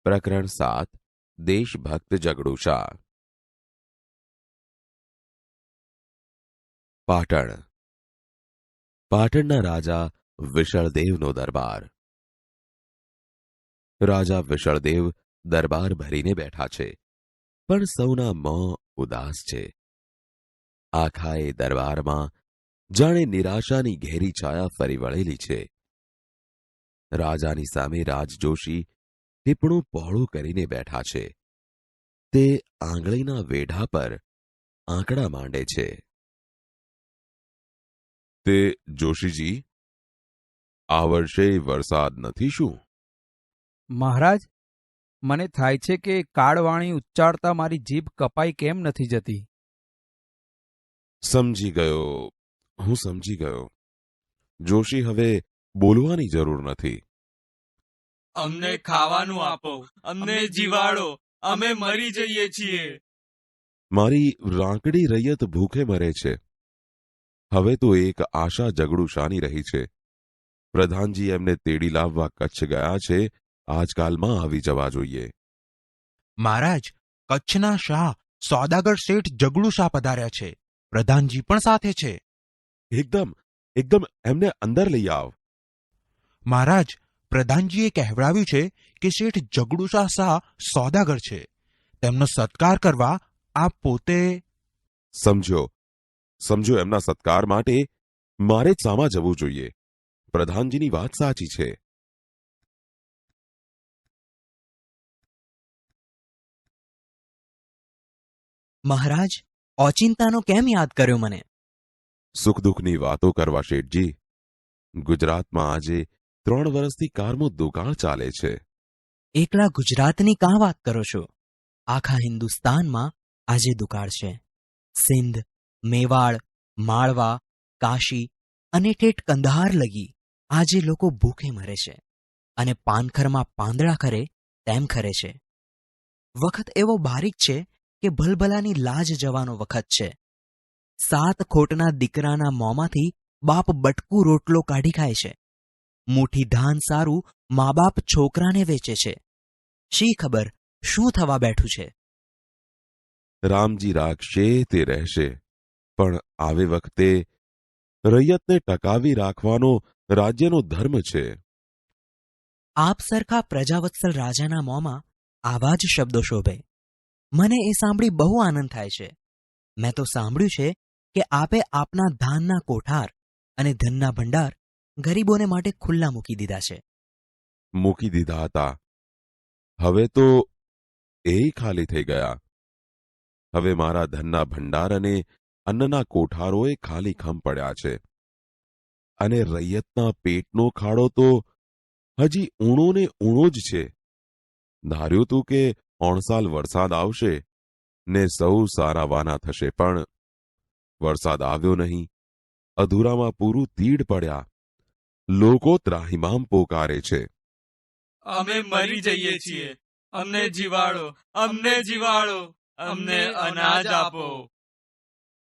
પ્રકરણ 7 દેશભક્ત જગડુશા. પાટણ. પાટણના રાજા વિશળદેવનો દરબાર. રાજા વિશળદેવ દરબાર ભરીને બેઠા છે, પણ સૌના મોં ઉદાસ છે. આખા એ દરબારમાં જાણે નિરાશાની ઘેરી છાયા ફરી વળેલી છે. રાજાની સામે રાજજોશી ટીપણું પહોળું કરીને બેઠા છે. તે આંગળીના વેઢા પર આંકડા માંડે છે. તે જોશીજી, આ વર્ષે વરસાદ નથી શું? મહારાજ, મને થાય છે કે કાળવાણી ઉચ્ચારતા મારી જીભ કપાઈ કેમ નથી જતી. સમજી ગયો, હું સમજી ગયો. જોશી, હવે બોલવાની જરૂર નથી. અમને ખાવાનું આપો, અમને જીવાડો, અમે મરી જઈએ છીએ. મારી રાંકડી રૈયત ભૂખે મરે છે. હવે તો એક આશા જગડુશાની રહી છે. પ્રધાનજી એમને તેડી લાવવા કચ્છ ગયા છે. આજકાલમાં આવી જવા જોઈએ. મહારાજ, કચ્છના શાહ સોદાગર શેઠ જગડુશા પધાર્યા છે. પ્રધાનજી પણ સાથે છે. એકદમ એકદમ એમને અંદર લઈ આવ. મહારાજ, પ્રધાનજીએ કહેવડાવ્યું છે કે શેઠ જગડુશા શાહ સોદાગર છે. તેમનો સત્કાર કરવા આપ પોતે... સમજો એમના સત્કાર માટે મારે જ સામા જવું જોઈએ. પ્રધાનજીની વાત સાચી છે. મહારાજ, ઓચિંતાનો કેમ યાદ કર્યો મને? સુખ દુઃખની વાતો કરવા, શેઠજી. ગુજરાતમાં આજે 3 વર્ષથી કારમો દુકાળ ચાલે છે. એકલા ગુજરાતની કાં વાત કરો છો? આખા હિન્દુસ્તાનમાં આજે દુકાળ છે. સિંધ, મેવાડ, માળવા, કાશી અને ઠેઠ કંદહાર લગી આજે લોકો ભૂખે મરે છે અને પાનખરમાં પાંદડા ખરે તેમ ખરે છે. વખત એવો બારીક છે કે ભલભલાની લાજ જવાનો વખત છે. 7 ખોટના દીકરાના મોંમાંથી બાપ બટકું રોટલો કાઢી ખાય છે. મુઠ્ઠી ધાન સારું મા બાપ છોકરાને વેચે છે. શી ખબર શું થવા બેઠું છે. રામજી રાખશે તે રહેશે, પણ આવે વખતે રૈયતને ટકાવી રાખવાનો રાજ્યનો ધર્મ છે. આપ સરખા પ્રજાવત્સલ રાજાના મોંમાં આવા જ શબ્દો શોભે. મને એ સાંભળી બહુ આનંદ થાય છે. મેં તો સાંભળ્યું છે કે આપે આપના ધાનના કોઠાર અને ધનના ભંડાર ગરીબોને માટે ખુલ્લા મૂકી દીધા છે. મૂકી દીધા હતા. હવે તો એ ખાલી થઈ ગયા. હવે મારા ધનના ભંડાર અને અન્નના કોઠારોએ ખાલી ખમ પડ્યા છે. અને રૈયતના પેટનો ખાડો તો હજી ઊણો ને ઊણો જ છે. ધાર્યું તું કે 3 સાલ વરસાદ આવશે ને સૌ સારાવાના થશે, પણ વરસાદ આવ્યો નહીં. અધૂરામાં પૂરું તીડ પડ્યા. લોકો ત્રાહિમામ પોકારે છે. અમે મરી જઈએ છીએ. અમને જીવાડો, અમને જીવાડો, અમને અનાજ આપો.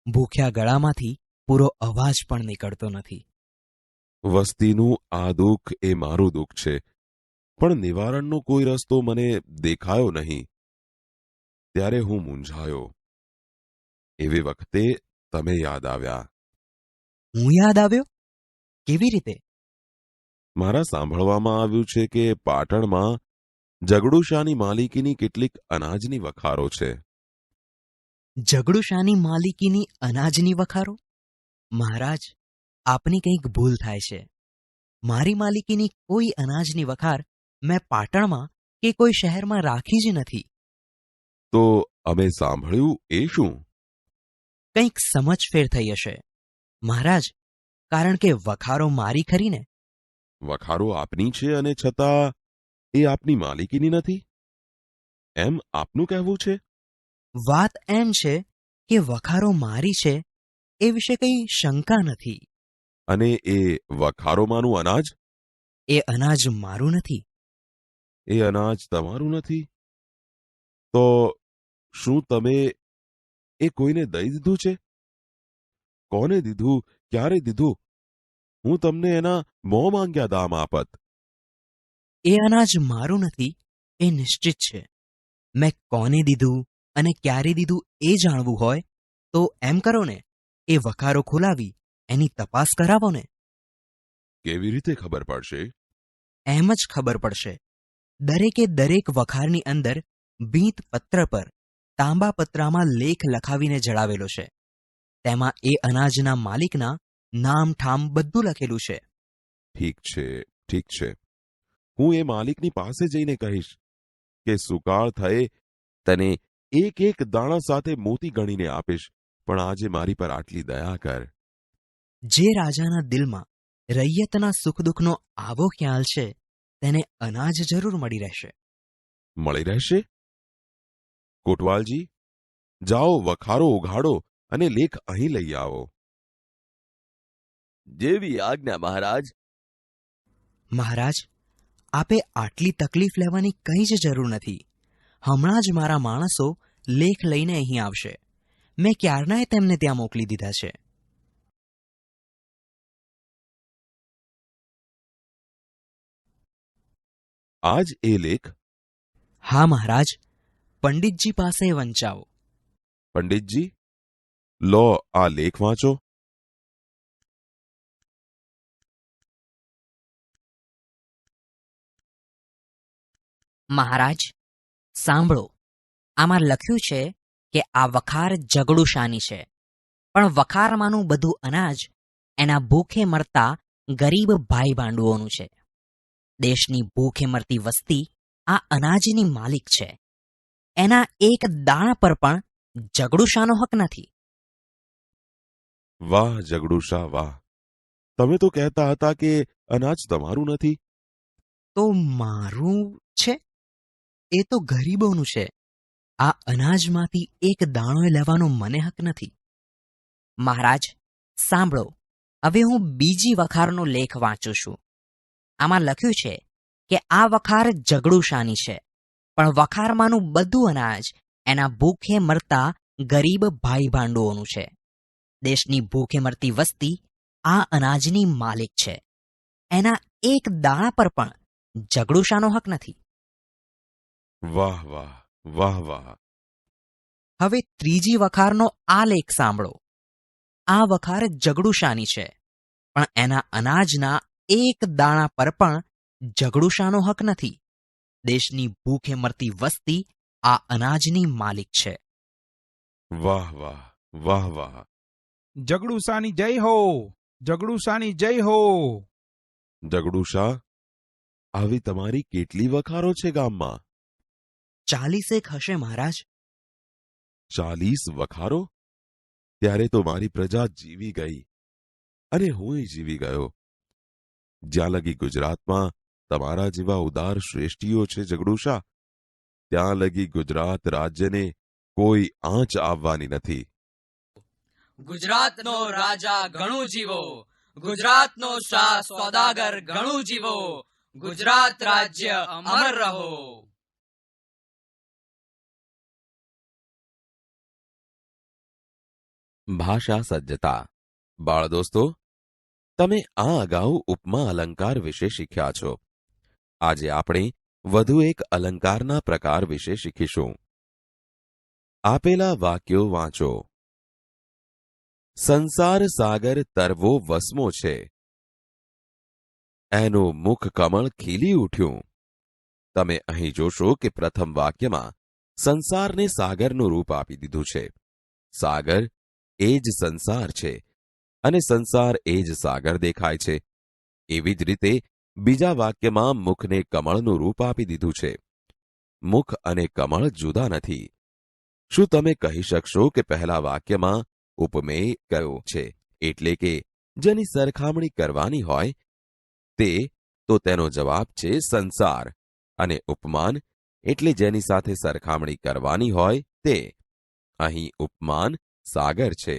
ભૂખ્યા ગળામાંથી પૂરો અવાજ પણ નીકળતો નથી. વસ્તીનું આ દુઃખ એ મારું દુઃખ છે, પણ નિવારણનો કોઈ રસ્તો મને દેખાયો નહીં. ત્યારે હું મૂંઝાયો. એવી વખતે તમે યાદ આવ્યા. હું યાદ આવ્યો? કેવી રીતે? મારા સાંભળવામાં આવ્યું છે કે પાટણમાં જગડુશાની માલિકીની કેટલીક અનાજની વખારો છે. જગડુશાની માલિકીની અનાજની વખારો? મહારાજ, આપની કંઈક ભૂલ થાય છે. મારી માલિકીની કોઈ અનાજની વખાર મેં પાટણમાં કે કોઈ શહેરમાં રાખી જ નથી. તો અમે સાંભળ્યું એ શું? કંઈક સમજફેર થઈ હશે મહારાજ, કારણ કે વખારો મારી ખરી ને. વખારો આપની છે અને છતાં એ આપની માલિકીની નથી, એમ આપનું કહેવું છે? વાત એમ છે કે વખારો મારી છે એ વિશે કંઈ શંકા નથી. અને એ વખારોમાંનું અનાજ? એ અનાજ મારું નથી. એ અનાજ તમારું નથી? તો શું તમે એ કોઈને દઈ દીધું છે? કોને દીધું, ક્યારે દીધું? હું તમને એના મોં માંગ્યા દામ આપત. એ અનાજ મારું નથી એ નિશ્ચિત છે. મેં કોને દીધું અને ક્યારે દીધું એ જાણવું હોય તો એમ કરો ને, એ વખારો ખોલાવી એની તપાસ કરાવો ને. કેવી રીતે ખબર પડશે? એમ જ ખબર પડશે. દરેકે દરેક વખારની અંદર ભીંત પત્ર પર તાંબા પત્રામાં લેખ લખાવીને જડાવેલો છે. તેમાં એ અનાજના માલિકના નામ ઠામ બધું લખેલું છે. ઠીક છે, ઠીક છે. હું એ માલિકની પાસે જઈને કહીશ કે સુકાળ થયે તને એક એક દાણા સાથે મોતી ગણીને આપીશ, પણ આજે મારી પર આટલી દયા કર. જે રાજાના દિલમાં રૈયતના સુખ દુઃખનો આવો ખ્યાલ છે તેને અનાજ જરૂર મળી રહેશે. મળી રહેશે? કોટવાલજી, જાઓ વખારો ઉઘાડો અને લેખ અહીં લઈ આવો. જેવી આજ્ઞા મહારાજ. મહારાજ, આપે આટલી તકલીફ લેવાની કંઈ જ જરૂર નથી. હમણાં જ મારા માણસો લેખ લઈને અહીં આવશે. મેં ક્યારનાય તેમને ત્યાં મોકલી દીધા છે. આજ એ લેખ? હા મહારાજ, પંડિતજી પાસે વંચાવો. પંડિતજી, લો આ લેખ વાંચો. મહારાજ, સાંભળો. આમાં લખ્યું છે કે આ વખાર જગડુશાની છે, પણ વખારમાંનું બધું અનાજ એના ભૂખે મરતા ગરીબ ભાઈ ભાંડુઓનું છે. દેશની ભૂખે મરતી વસ્તી આ અનાજની માલિક છે. એના એક દાણા પર પણ જગડુશાનો હક નથી. વાહ જગડુશા વાહ! તમે તો કહેતા હતા કે અનાજ તમારું નથી. તો મારું છે? એ તો ગરીબોનું છે. આ અનાજમાંથી એક દાણો લેવાનો મને હક નથી. મહારાજ, સાંભળો. હવે હું બીજી વખારનો લેખ વાંચું છું. આમાં લખ્યું છે કે આ વખાર જગડુશાની છે, પણ વખારમાંનું બધું અનાજ એના ભૂખે મરતા ગરીબ ભાઈ ભાંડુઓનું છે. દેશની ભૂખે મરતી વસ્તી આ અનાજની માલિક છે. એના એક દાણા પર પણ જગડુશાનો હક નથી. વાહ વાહ વાહ વાહ! હવે ત્રીજી વખારનો આ લેખ સાંભળો. આ વખાર જગડુશાની છે, પણ એના અનાજના એક દાણા પર પણ જગડુશાનો હક નથી. દેશની ભૂખે મરતી વસ્તી આ અનાજની માલિક છે. વાહ વાહ વાહ વાહ! જગડુશાની જય હો! જગડુશાની જય હો! જગડુશા, આવી તમારી કેટલી વખારો છે ગામમાં? 40 હશે મહારાજ. 40 વખારો? ત્યારે તો મારી પ્રજા જીવી ગઈ અને હુંય જીવી ગયો. જ્યાં લગી ગુજરાતમાં તમારા જેવા ઉદાર શ્રેષ્ઠીઓ છે જગડુશા, ત્યાં લગી ગુજરાત રાજ્યને કોઈ આંચ આવવાની નથી. ગુજરાતનો રાજા ઘણું જીવો, ગુજરાતનો શાહ સોદાગર ઘણું જીવો, ગુજરાત રાજ્ય અમર રહો. ભાષા સજ્જતા. બાળ દોસ્તો, તમે આ અગાઉ ઉપમા અલંકાર વિશે શીખ્યા છો. આજે આપણે વધુ એક અલંકારના પ્રકાર વિશે શીખીશું. આપેલા વાક્યો વાંચો. સંસાર સાગર તરવો વસમો છે, એનું મુખ કમળ ખીલી ઉઠ્યું. તમે અહીં જોશો કે પ્રથમ વાક્યમાં સંસારને સાગરનું રૂપ આપી દીધું છે. સાગર એ જ સંસાર છે અને સંસાર એ જ સાગર દેખાય છે. એવી જ રીતે બીજા વાક્યમાં મુખને કમળનું રૂપ આપી દીધું છે. મુખ અને કમળ જુદા નથી. શું તમે કહી શકશો કે પહેલા વાક્યમાં ઉપમેય કયો છે, એટલે કે જેની સરખામણી કરવાની હોય તે? તો તેનો જવાબ છે સંસાર, અને ઉપમાન એટલે જેની સાથે સરખામણી કરવાની હોય તે. અહીં ઉપમાન સાગર છે.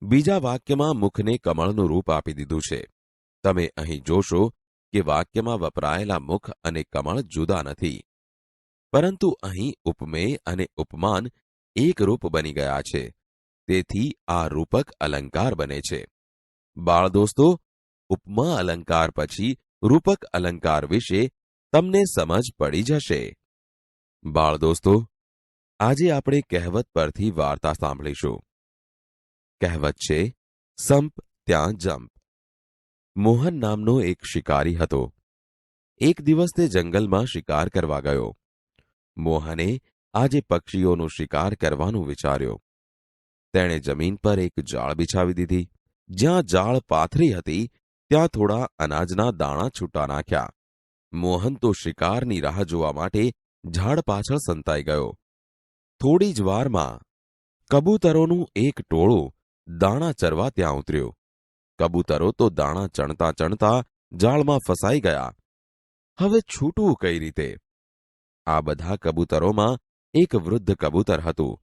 બીજા વાક્યમાં મુખને કમળનું રૂપ આપી દીધું છે. તમે અહીં જોશો કે વાક્યમાં વપરાયેલા મુખ અને કમળ જુદા નથી, પરંતુ અહીં ઉપમેય અને ઉપમાન એક રૂપ બની ગયા છે. તેથી આ રૂપક અલંકાર બને છે. બાળ દોસ્તો, ઉપમા અલંકાર પછી રૂપક અલંકાર વિશે તમને સમજ પડી જશે. બાળ દોસ્તો, આજે આપણે કહેવત પરથી વાર્તા સાંભળીશું. કહેવત છે, સંપ ત્યાં જંપ. મોહન નામનો એક શિકારી હતો. એક દિવસ તે જંગલમાં શિકાર કરવા ગયો. મોહને આજે પક્ષીઓનો શિકાર કરવાનું વિચાર્યો. તેણે જમીન પર એક જાળ બિછાવી દીધી. જ્યાં જાળ પાથરી હતી ત્યાં થોડા અનાજના દાણા છૂટા નાખ્યા. મોહન તો શિકારની રાહ જોવા માટે ઝાડ પાછળ સંતાઈ ગયો. થોડી જ વારમાં કબૂતરોનું એક ટોળું દાણા ચરવા ત્યાં ઉતર્યું. કબૂતરો તો દાણા ચણતા ચણતા જાળમાં ફસાઈ ગયા. હવે છૂટવું કઈ રીતે? આ બધા કબૂતરોમાં એક વૃદ્ધ કબૂતર હતું.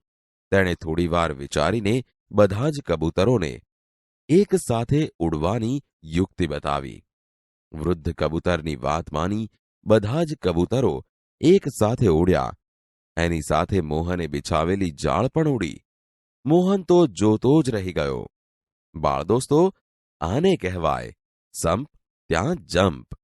તેણે થોડીવાર વિચારીને બધા જ કબૂતરોને એક સાથે ઉડવાની યુક્તિ બતાવી. વૃદ્ધ કબૂતરની વાત માની બધા જ કબૂતરો એક સાથે ઉડ્યા. એની સાથે મોહને બિછાવેલી જાળ પણ ઉડી. મોહન તો જોતો જ રહી ગયો. બાળ દોસ્તો, આને કહેવાય સંપ ત્યાં જંપ.